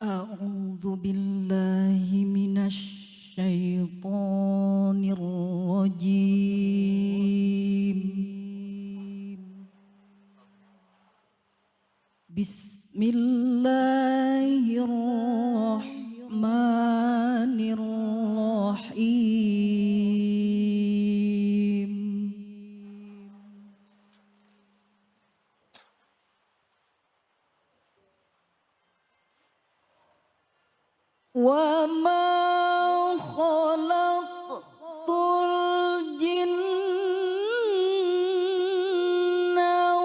أعوذ بالله من الشيطان الرجيم. بسم الله الرحمن الرحيم. وما خلقت الجن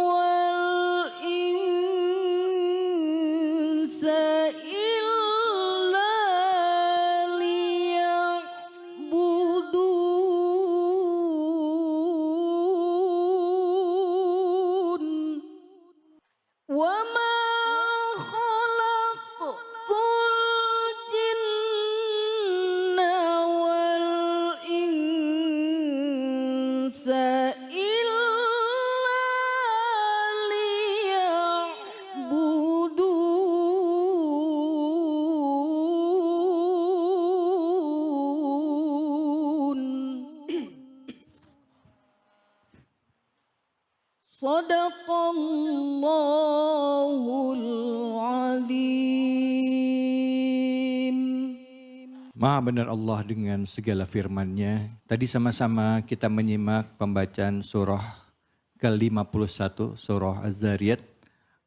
والإنس إلا ليعبدون. وما خلقت الجن والإنس إلا ليعبدون. Sadaqallahul azim. Maha benar Allah dengan segala firman-Nya. Tadi sama-sama kita menyimak pembacaan surah ke-51, surah Az-Zariyat.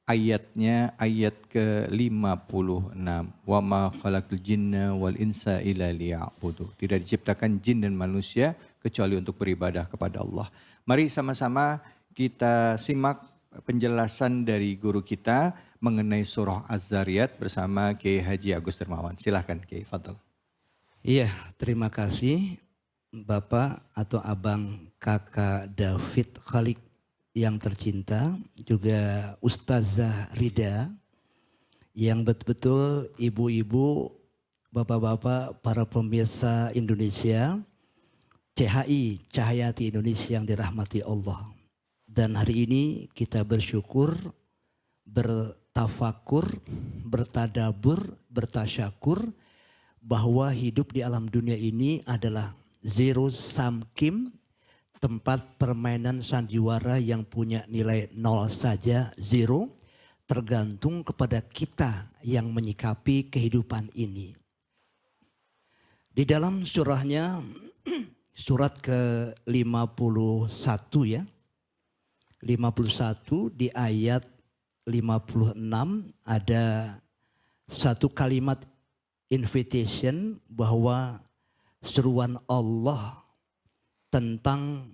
Ayatnya ayat ke-56. Wa ma khalaqtul jinna wal insa illa liya'budu. Tidak diciptakan jin dan manusia kecuali untuk beribadah kepada Allah. Mari sama-sama kita simak penjelasan dari guru kita mengenai surah Az-Zariyat bersama Kiai Haji Agus Dermawan. Silahkan Kiai, fadhal. Iya, terima kasih Bapak atau Abang Kakak David Khalik yang tercinta, juga Ustazah Rida, yang betul-betul ibu-ibu, bapak-bapak, para pemirsa Indonesia, CHI, Cahayati Indonesia yang dirahmati Allah. Dan hari ini kita bersyukur, bertafakur, bertadabur, bertasyakur, bahwa hidup di alam dunia ini adalah zero sum game, tempat permainan sandiwara yang punya nilai nol saja, zero, tergantung kepada kita yang menyikapi kehidupan ini. Di dalam surahnya, surat ke-51 ya, 51 di ayat 56 ada satu kalimat invitation bahwa seruan Allah tentang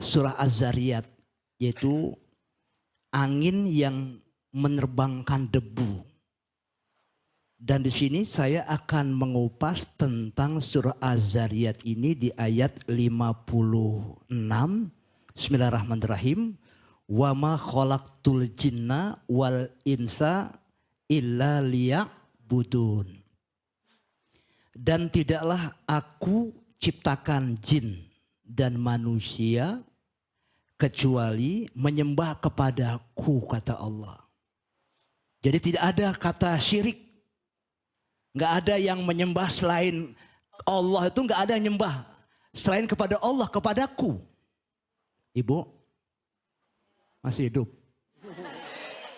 surah Az-Zariyat, yaitu angin yang menerbangkan debu. Dan di sini saya akan mengupas tentang surah Az-Zariyat ini di ayat 56. Bismillahirrahmanirrahim. Wa ma khalaqtul jinna wal insa illa liya'budun. Dan tidaklah aku ciptakan jin dan manusia kecuali menyembah kepadaku, kata Allah. Jadi tidak ada kata syirik. Nggak ada yang menyembah selain Allah, itu nggak ada yang nyembah selain kepada Allah, kepadaku. Ibu masih hidup?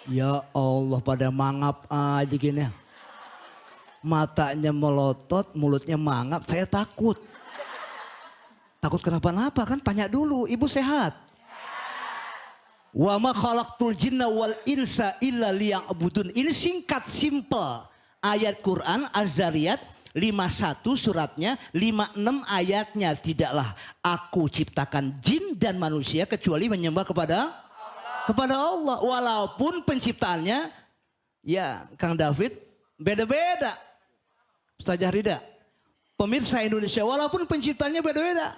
Ya Allah, pada mangap aja gini. Matanya melotot, mulutnya mangap, saya takut. Takut kenapa-napa kan, tanya dulu, ibu sehat? Wa ma khalaqtul jinna wal insa illa liya'budun. Ini singkat, simple. Ayat Quran Az-Zariyat 51 suratnya, 56 ayatnya. Tidaklah aku ciptakan jin dan manusia kecuali menyembah kepada Allah. Walaupun penciptaannya, ya Kang David, beda-beda. Ustazah Rida, pemirsa Indonesia, walaupun penciptanya beda-beda.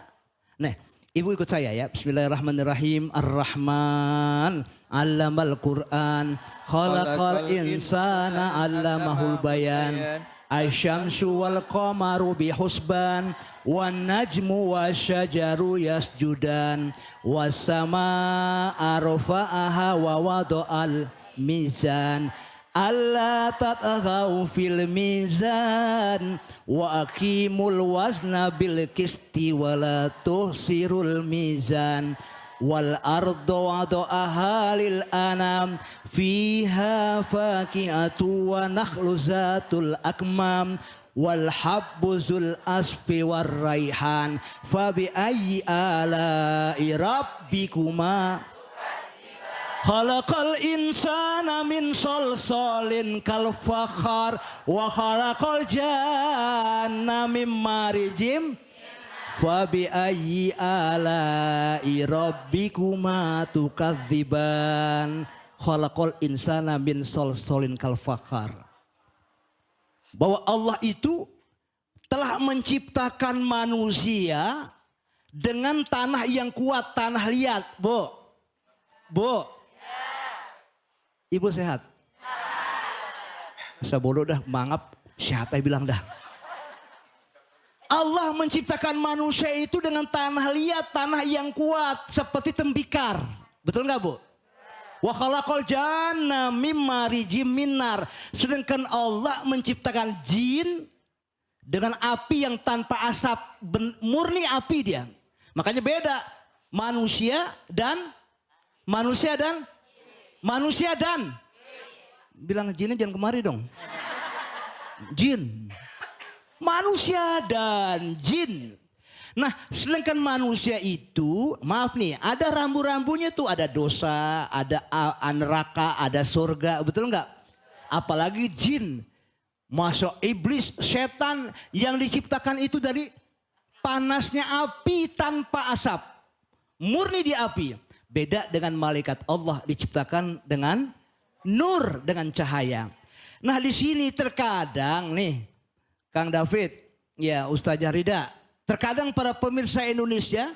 Nah, ibu ikut saya ya. Bismillahirrahmanirrahim. Ar-Rahman, 'allamal Qur'an, khalaqal insana, 'allamahul bayan. Asyamsu wal qamaru bihusban, wan najmu wasyajaru yasjudan, was samaa rafa'aha wa wada'al mizan. alla tatghaw fil mizan wa aqimul wazna bil qisti wa la tuhsirul mizan wal ardu wadaha lil anam fiha faqiatu wa nakhlu zatul akmam wal habbu zul asfi war raihan fa bi ayyi ala'i rabbikuma khalaqal insana min salsalin kal fakhar wa khalaqal janna mim marijim fa bi ayyi ala'i rabbikuma tukadziban khalaqal insana min salsalin kal fakhar. Bahwa Allah itu telah menciptakan manusia dengan tanah yang kuat, tanah liat. Bu, Ibu sehat? Saya bodoh dah, mangap, sehat aja bilang dah. Allah menciptakan manusia itu dengan tanah liat, tanah yang kuat seperti tembikar. Betul nggak Bu? Wa khalaqal janna mim marijim minar. Sedangkan Allah menciptakan jin dengan api yang tanpa asap, murni api dia. Makanya beda manusia dan bilang jinnya jangan kemari dong. Jin. Manusia dan jin. Nah, sedangkan manusia itu, maaf nih, ada rambu-rambunya tuh, ada dosa, ada neraka, ada surga, betul nggak? Apalagi jin, masuk iblis, setan yang diciptakan itu dari panasnya api tanpa asap, murni di api. Beda dengan malaikat Allah diciptakan dengan nur, dengan cahaya. Nah di sini terkadang nih, Kang David, ya Ustazah Rida. Terkadang para pemirsa Indonesia,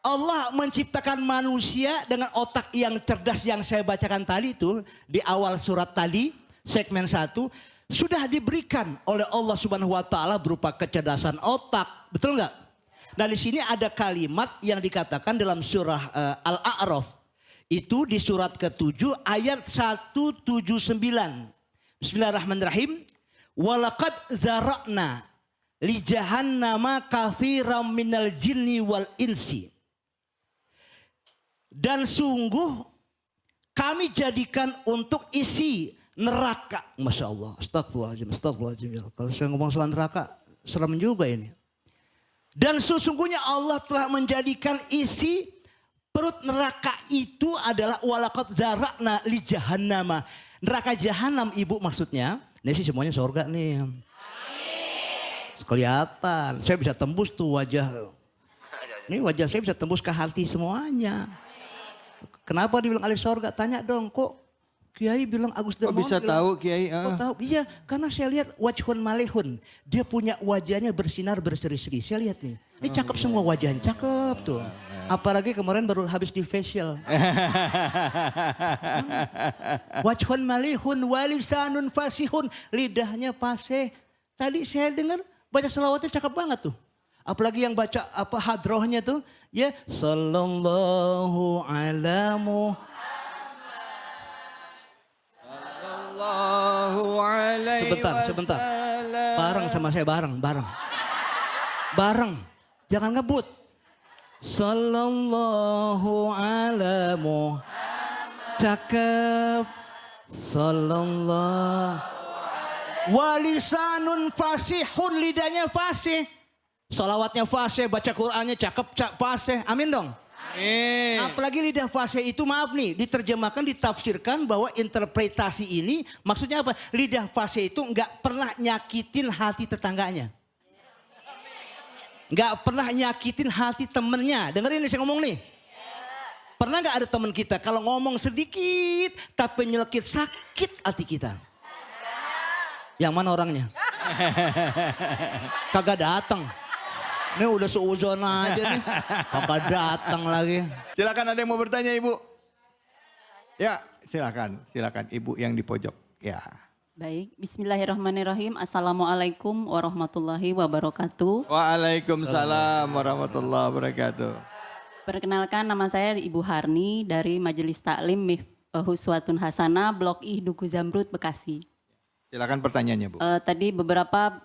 Allah menciptakan manusia dengan otak yang cerdas yang saya bacakan tadi itu di awal surat tadi, segmen 1, sudah diberikan oleh Allah Subhanahu wa taala berupa kecerdasan otak. Betul enggak? Nah, di sini ada kalimat yang dikatakan dalam surah Al-A'raf. Itu di surat ke-7 ayat 179. Bismillahirrahmanirrahim. Walaqad zara'na li jahannama katsiran minal jinni wal insi. Dan sungguh kami jadikan untuk isi neraka. Masya Allah. Astagfirullahaladzim. Kalau saya ngomong soal neraka serem juga ini. Dan sesungguhnya Allah telah menjadikan isi perut neraka itu adalah walaqad zara'na li jahannama. Neraka jahanam ibu maksudnya. Ini sih semuanya surga nih. Kelihatan, saya bisa tembus tuh wajah. Ini wajah saya bisa tembus ke hati semuanya. Kenapa dibilang ahli surga? Tanya dong, kok Kiai bilang Agus Dermawan. Kok bisa tahu Kiai? Kok tahu? Iya, karena saya lihat wajhun malihun. Dia punya wajahnya bersinar berseri-seri. Saya lihat nih, ini cakep semua wajahnya, cakep tuh. Apalagi kemarin baru habis di facial. Wajhun malihun walisanun fasihun. Lidahnya fasih. Tadi saya dengar baca selawatnya cakep banget tuh. Apalagi yang baca apa hadrohnya tuh. Ya. Sallallahu ala Muhammad. Sebentar. Bareng sama saya, bareng. Jangan ngebut. Sallallahu ala Muhammad. Cakep. Sallallahu. Walisanun fasihun, lidahnya fasih. Salawatnya fasih, baca Qur'annya cakep, fasih. Amin dong. Amin. Apalagi lidah fasih itu maaf nih, diterjemahkan, ditafsirkan bahwa interpretasi ini maksudnya apa? Lidah fasih itu nggak pernah nyakitin hati tetangganya. Nggak pernah nyakitin hati temennya. Dengerin nih saya ngomong nih. Pernah nggak ada teman kita kalau ngomong sedikit tapi nyelekit sakit hati kita? Yang mana orangnya? Kagak datang. Ini udah seuzon aja nih. Kagak datang lagi. Silakan, ada yang mau bertanya Ibu? Ya, silakan Ibu yang di pojok. Ya. Baik, bismillahirrahmanirrahim. Assalamualaikum warahmatullahi wabarakatuh. Waalaikumsalam warahmatullahi wabarakatuh. Perkenalkan, nama saya Ibu Harni dari Majelis Taklim Huswatun Hasanah, Blok I, Duku Zamrud, Bekasi. Silakan pertanyaannya, Bu. Tadi beberapa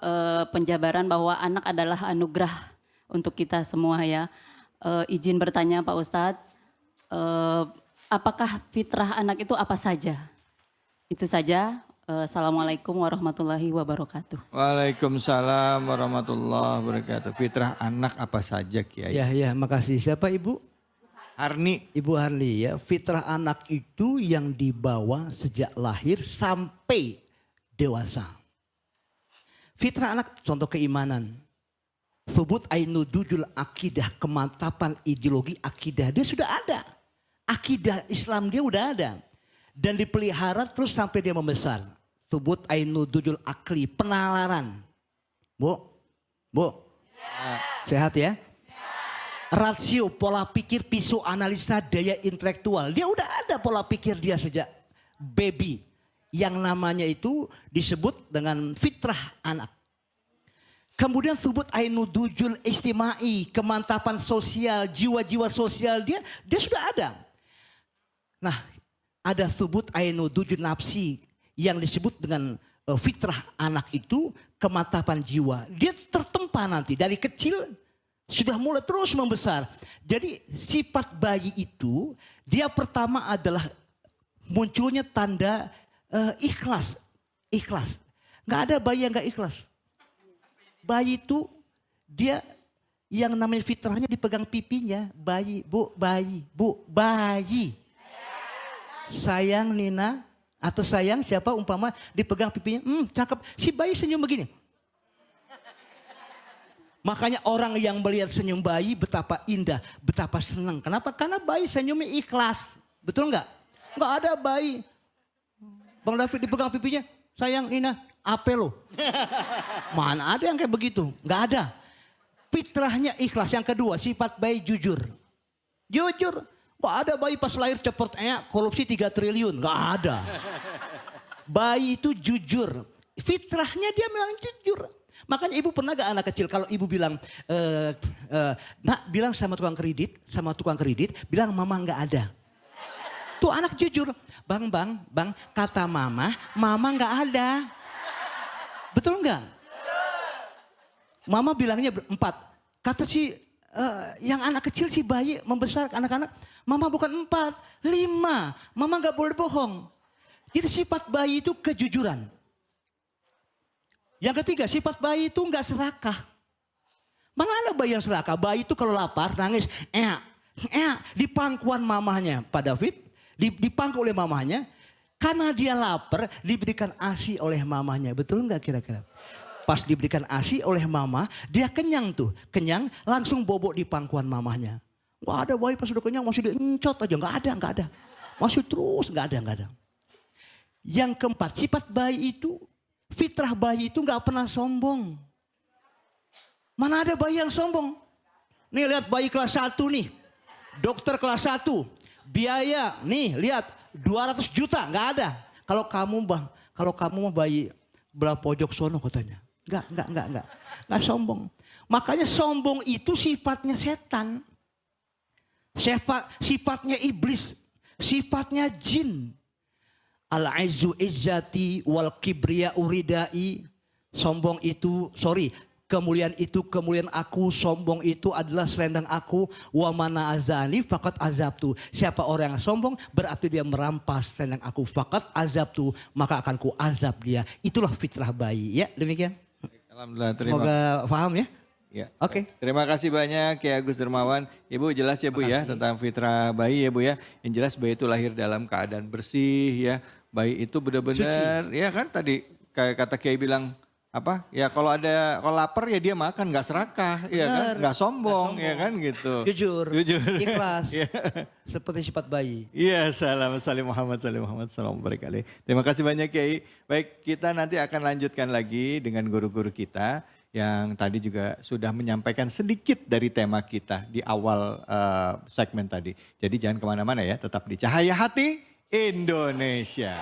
penjabaran bahwa anak adalah anugerah untuk kita semua ya. Izin bertanya Pak Ustadz, apakah fitrah anak itu apa saja? Itu saja. Assalamualaikum warahmatullahi wabarakatuh. Waalaikumsalam warahmatullahi wabarakatuh. Fitrah anak apa saja, Kiai? Ya, makasih. Siapa Ibu? Arni. Ibu Harli ya. Fitrah anak itu yang dibawa sejak lahir sampai dewasa. Fitrah anak contoh keimanan. Subut ainudujul akidah, kemantapan ideologi akidah. Dia sudah ada. Akidah Islam dia udah ada. Dan dipelihara terus sampai dia membesar. Subut ainudujul akli, penalaran. Bu. Sehat ya? Rasio, pola pikir, pisu, analisa, daya intelektual. Dia udah ada pola pikir dia sejak baby. Yang namanya itu disebut dengan fitrah anak. Kemudian subut ainudujul istimai, kemantapan sosial, jiwa-jiwa sosial dia sudah ada. Nah, ada subut ainudujul nafsi yang disebut dengan fitrah anak itu kemantapan jiwa. Dia tertempa nanti dari kecil sudah mulai terus membesar. Jadi sifat bayi itu dia pertama adalah munculnya tanda ikhlas. Ikhlas. Nggak ada bayi yang nggak ikhlas. Bayi itu dia yang namanya fitrahnya dipegang pipinya. Bayi, bayi. Sayang Nina atau sayang siapa umpama dipegang pipinya. Cakep. Si bayi senyum begini. Makanya orang yang melihat senyum bayi betapa indah, betapa senang. Kenapa? Karena bayi senyumnya ikhlas. Betul nggak? Nggak ada bayi. Bang David dipegang pipinya. Sayang Nina, apa lo? Mana ada yang kayak begitu? Nggak ada. Fitrahnya ikhlas. Yang kedua, sifat bayi jujur. Jujur. Nggak ada bayi pas lahir cepet korupsi 3 triliun. Nggak ada. Bayi itu jujur. Fitrahnya dia memang jujur. Makanya ibu pernah gak anak kecil kalau ibu bilang, nak bilang sama tukang kredit, bilang mama nggak ada. Tuh anak jujur, bang, kata mama nggak ada. Betul nggak? Mama bilangnya 4. Kata si yang anak kecil si bayi membesar anak-anak, mama bukan 4, 5. Mama nggak boleh bohong. Jadi sifat bayi itu kejujuran. Yang ketiga, sifat bayi itu nggak serakah. Mana ada bayi yang serakah? Bayi itu kalau lapar nangis, di pangkuan mamahnya, Pak David, dipangku oleh mamahnya. Karena dia lapar, diberikan ASI oleh mamahnya. Betul nggak kira-kira? Pas diberikan ASI oleh mama, dia kenyang tuh. Kenyang, langsung bobok di pangkuan mamahnya. Nggak ada bayi pas udah kenyang, masih diencot aja. Nggak ada. Masih terus, nggak ada. Yang keempat, sifat bayi itu, fitrah bayi itu nggak pernah sombong. Mana ada bayi yang sombong? Nih lihat bayi kelas 1 nih. Dokter kelas 1. Biaya nih lihat 200 juta nggak ada. Kalau kamu mau bayi belah pojok sono katanya. Nggak sombong. Makanya sombong itu sifatnya setan. Sifatnya iblis. Sifatnya jin. Al-izzu izzati wal kibriya uridai. Sombong itu, kemuliaan itu kemuliaan aku, sombong itu adalah selendang aku. Wa mana azani fakat azabtu. Siapa orang yang sombong berarti dia merampas selendang aku. Fakat azabtu, maka akan ku azab dia. Itulah fitrah bayi. Ya demikian. Alhamdulillah, Semoga paham ya. Ya. Oke. Terima kasih banyak Kiai Agus Dermawan. Ibu jelas ya Bu ya tentang fitrah bayi ya Bu ya. Yang jelas bayi itu lahir dalam keadaan bersih ya. Bayi itu benar-benar ya kan tadi kayak kata Kiai bilang apa? Ya kalau lapar ya dia makan nggak serakah ya kan? Nggak sombong ya kan gitu. Jujur. Ikhlas. Ya. Seperti sifat bayi. Iya, salam Muhammad, salam berkali. Terima kasih banyak Kiai. Baik, kita nanti akan lanjutkan lagi dengan guru-guru kita yang tadi juga sudah menyampaikan sedikit dari tema kita di awal segmen tadi. Jadi jangan kemana-mana ya, tetap di Cahaya Hati Indonesia.